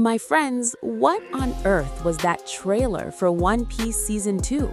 My friends, what on earth was that trailer for One Piece Season 2?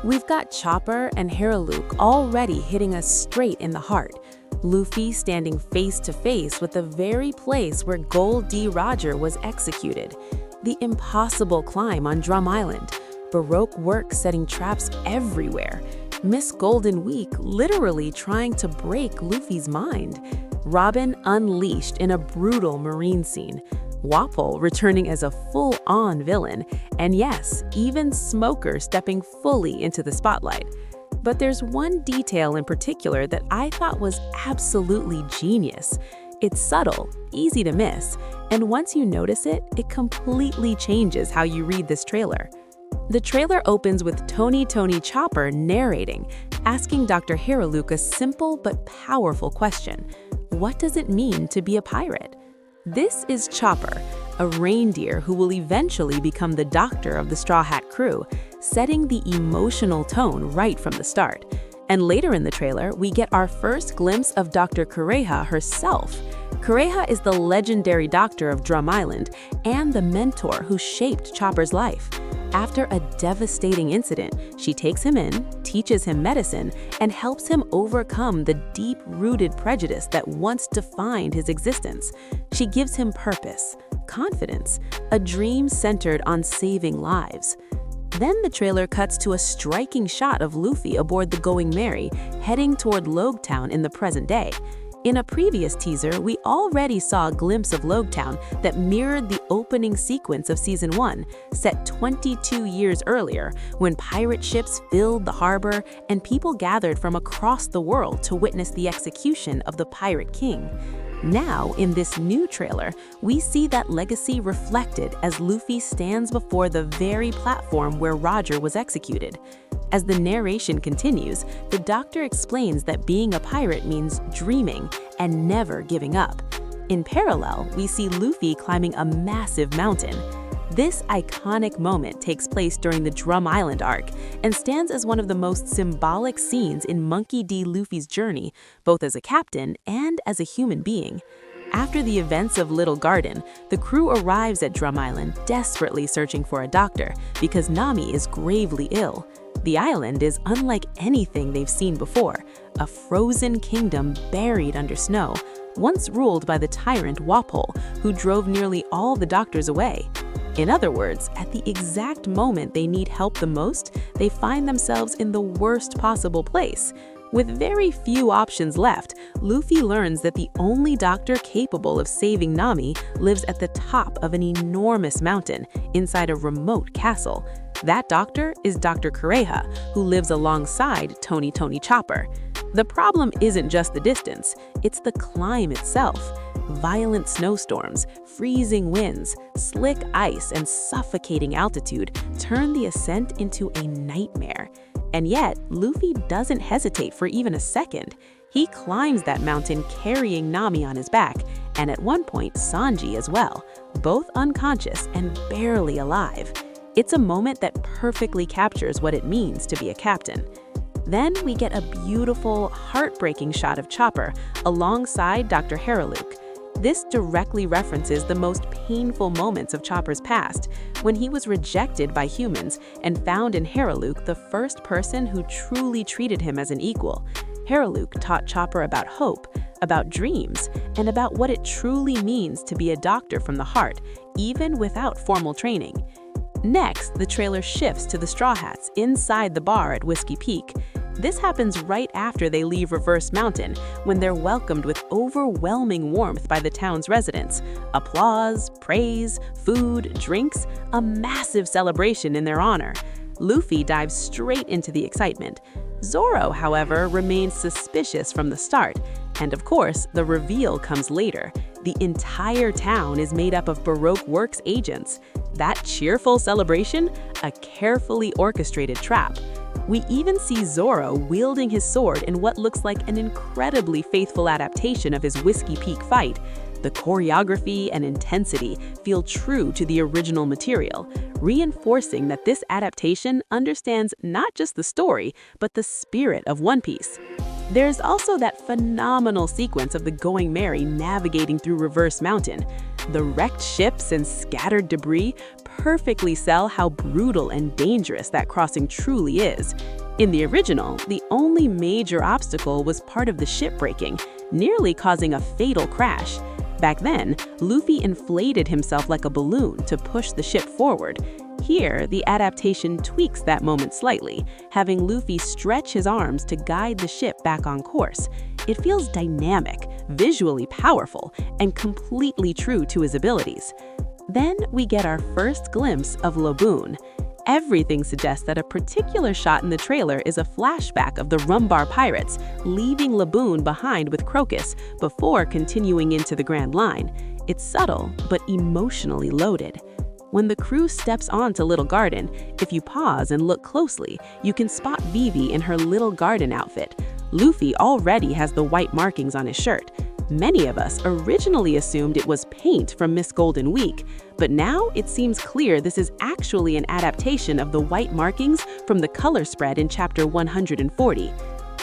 We've got Chopper and Luke already hitting us straight in the heart. Luffy standing face to face with the very place where Gold D. Roger was executed. The impossible climb on Drum Island. Baroque work setting traps everywhere. Miss Golden Week literally trying to break Luffy's mind. Robin unleashed in a brutal marine scene. Wapol returning as a full-on villain, and yes, even Smoker stepping fully into the spotlight. But there's one detail in particular that I thought was absolutely genius. It's subtle, easy to miss, and once you notice it, it completely changes how you read this trailer. The trailer opens with Tony Chopper narrating, asking Dr. Luke a simple but powerful question. What does it mean to be a pirate? This is Chopper, a reindeer who will eventually become the doctor of the Straw Hat crew, setting the emotional tone right from the start. And later in the trailer, we get our first glimpse of Dr. Kureha herself. Kureha is the legendary doctor of Drum Island and the mentor who shaped Chopper's life. After a devastating incident, she takes him in, teaches him medicine, and helps him overcome the deep-rooted prejudice that once defined his existence. She gives him purpose, confidence, a dream centered on saving lives. Then the trailer cuts to a striking shot of Luffy aboard the Going Merry, heading toward Logetown in the present day. In a previous teaser, we already saw a glimpse of Logetown that mirrored the opening sequence of Season 1, set 22 years earlier, when pirate ships filled the harbor and people gathered from across the world to witness the execution of the Pirate King. Now, in this new trailer, we see that legacy reflected as Luffy stands before the very platform where Roger was executed. As the narration continues, the doctor explains that being a pirate means dreaming and never giving up. In parallel, we see Luffy climbing a massive mountain. This iconic moment takes place during the Drum Island arc and stands as one of the most symbolic scenes in Monkey D. Luffy's journey, both as a captain and as a human being. After the events of Little Garden, the crew arrives at Drum Island desperately searching for a doctor because Nami is gravely ill. The island is unlike anything they've seen before, a frozen kingdom buried under snow, once ruled by the tyrant Wapol, who drove nearly all the doctors away. In other words, at the exact moment they need help the most, they find themselves in the worst possible place. With very few options left, Luffy learns that the only doctor capable of saving Nami lives at the top of an enormous mountain inside a remote castle. That doctor is Dr. Kureha, who lives alongside Tony Chopper. The problem isn't just the distance, it's the climb itself. Violent snowstorms, freezing winds, slick ice, and suffocating altitude turn the ascent into a nightmare. And yet, Luffy doesn't hesitate for even a second. He climbs that mountain carrying Nami on his back, and at one point Sanji as well, both unconscious and barely alive. It's a moment that perfectly captures what it means to be a captain. Then we get a beautiful, heartbreaking shot of Chopper alongside Dr. Luke. This directly references the most painful moments of Chopper's past, when he was rejected by humans and found in Luke the first person who truly treated him as an equal. Luke taught Chopper about hope, about dreams, and about what it truly means to be a doctor from the heart, even without formal training. Next, the trailer shifts to the Straw Hats inside the bar at Whiskey Peak. This happens right after they leave Reverse Mountain, when they're welcomed with overwhelming warmth by the town's residents. Applause, praise, food, drinks, a massive celebration in their honor. Luffy dives straight into the excitement. Zoro, however, remains suspicious from the start. And of course, the reveal comes later. The entire town is made up of Baroque Works agents. That cheerful celebration? A carefully orchestrated trap. We even see Zoro wielding his sword in what looks like an incredibly faithful adaptation of his Whiskey Peak fight. The choreography and intensity feel true to the original material, reinforcing that this adaptation understands not just the story, but the spirit of One Piece. There's also that phenomenal sequence of the Going Merry navigating through Reverse Mountain. The wrecked ships and scattered debris perfectly sell how brutal and dangerous that crossing truly is. In the original, the only major obstacle was part of the ship breaking, nearly causing a fatal crash. Back then, Luffy inflated himself like a balloon to push the ship forward. Here, the adaptation tweaks that moment slightly, having Luffy stretch his arms to guide the ship back on course. It feels dynamic, visually powerful, and completely true to his abilities. Then we get our first glimpse of Laboon. Everything suggests that a particular shot in the trailer is a flashback of the Rumbar pirates, leaving Laboon behind with Crocus before continuing into the Grand Line. It's subtle, but emotionally loaded. When the crew steps onto Little Garden, if you pause and look closely, you can spot Vivi in her Little Garden outfit. Luffy already has the white markings on his shirt. Many of us originally assumed it was paint from Miss Golden Week, but now it seems clear this is actually an adaptation of the white markings from the color spread in chapter 140.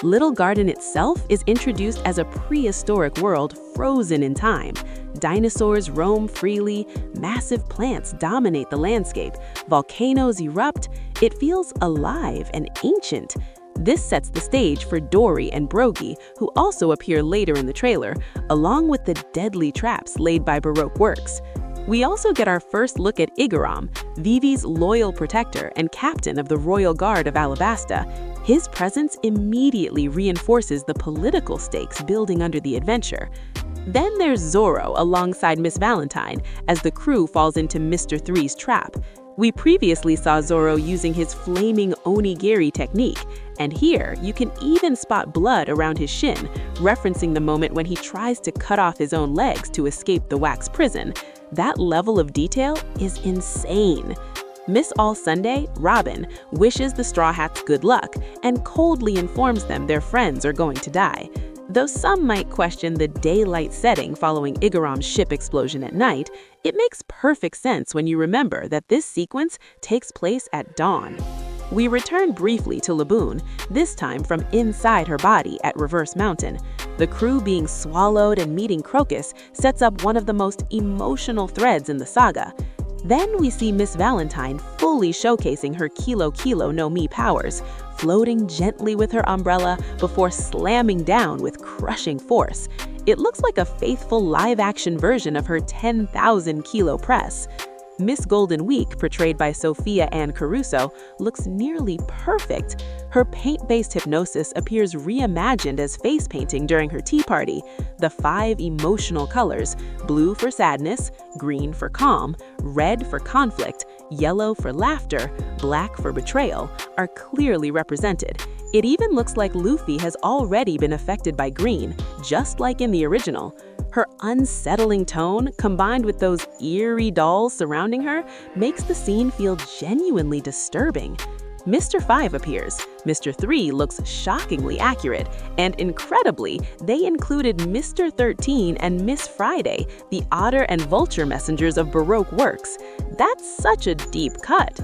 Little Garden itself is introduced as a prehistoric world frozen in time. Dinosaurs roam freely, massive plants dominate the landscape, volcanoes erupt. It feels alive and ancient. This sets the stage for Dory and Brogy, who also appear later in the trailer, along with the deadly traps laid by Baroque works. We also get our first look at Igaram, Vivi's loyal protector and captain of the Royal Guard of Alabasta. His presence immediately reinforces the political stakes building under the adventure. Then there's Zoro alongside Miss Valentine as the crew falls into Mr. Three's trap. We previously saw Zoro using his flaming onigiri technique, and here you can even spot blood around his shin, referencing the moment when he tries to cut off his own legs to escape the wax prison. That level of detail is insane. Miss All Sunday, Robin, wishes the Straw Hats good luck and coldly informs them their friends are going to die. Though some might question the daylight setting following Igaram's ship explosion at night, it makes perfect sense when you remember that this sequence takes place at dawn. We return briefly to Laboon, this time from inside her body at Reverse Mountain. The crew being swallowed and meeting Crocus sets up one of the most emotional threads in the saga. Then we see Miss Valentine fully showcasing her Kilo Kilo no Mi powers, floating gently with her umbrella before slamming down with crushing force. It looks like a faithful live-action version of her 10,000 kilo press. Miss Golden Week, portrayed by Sophia Ann Caruso, looks nearly perfect. Her paint-based hypnosis appears reimagined as face painting during her tea party. The 5 emotional colors, blue for sadness, green for calm, red for conflict, yellow for laughter, black for betrayal, are clearly represented. It even looks like Luffy has already been affected by green, just like in the original. Her unsettling tone, combined with those eerie dolls surrounding her, makes the scene feel genuinely disturbing. Mr. 5 appears, Mr. 3 looks shockingly accurate, and incredibly, they included Mr. 13 and Miss Friday, the otter and vulture messengers of Baroque works. That's such a deep cut.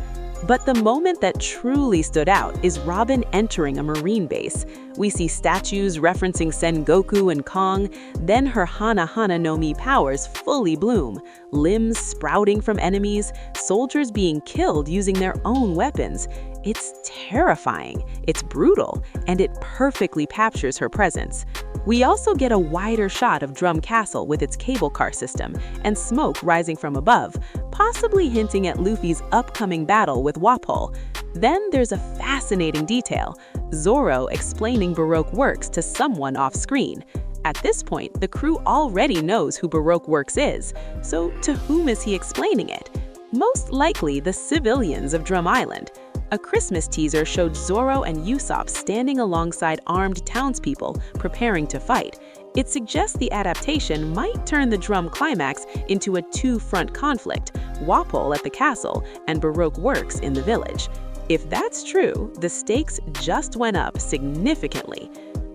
But the moment that truly stood out is Robin entering a marine base. We see statues referencing Sengoku and Kong, then her Hana Hana no Mi powers fully bloom, limbs sprouting from enemies, soldiers being killed using their own weapons. It's terrifying, it's brutal, and it perfectly captures her presence. We also get a wider shot of Drum Castle with its cable car system and smoke rising from above, possibly hinting at Luffy's upcoming battle with Wapol. Then there's a fascinating detail, Zoro explaining Baroque works to someone off-screen. At this point, the crew already knows who Baroque works is, so to whom is he explaining it? Most likely the civilians of Drum Island. A Christmas teaser showed Zoro and Usopp standing alongside armed townspeople preparing to fight. It suggests the adaptation might turn the Drum climax into a two-front conflict, Wapol at the castle and Baroque works in the village. If that's true, the stakes just went up significantly.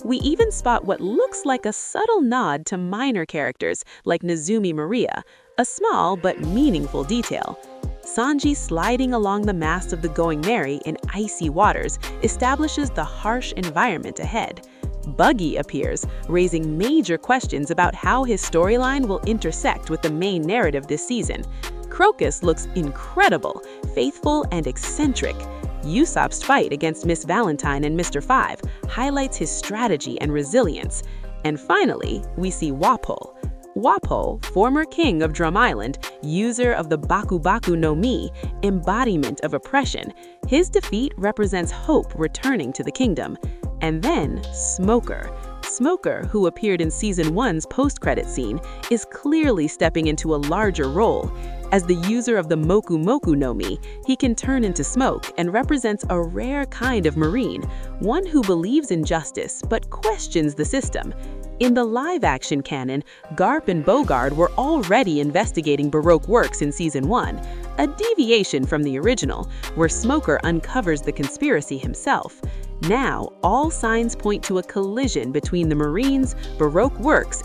We even spot what looks like a subtle nod to minor characters like Nezumi Maria, a small but meaningful detail. Sanji sliding along the mast of the Going Merry in icy waters establishes the harsh environment ahead. Buggy appears, raising major questions about how his storyline will intersect with the main narrative this season. Crocus looks incredible, faithful, and eccentric. Usopp's fight against Miss Valentine and Mr. Five highlights his strategy and resilience. And finally, we see Wapol. Wapol, former king of Drum Island, user of the Baku Baku no Mi, embodiment of oppression. His defeat represents hope returning to the kingdom. And then, Smoker. Smoker, who appeared in Season 1's post-credit scene, is clearly stepping into a larger role. As the user of the Moku Moku no Mi, he can turn into smoke and represents a rare kind of Marine, one who believes in justice but questions the system. In the live-action canon, Garp and Bogard were already investigating Baroque works in Season 1, a deviation from the original, where Smoker uncovers the conspiracy himself. Now, all signs point to a collision between the Marines, Baroque works,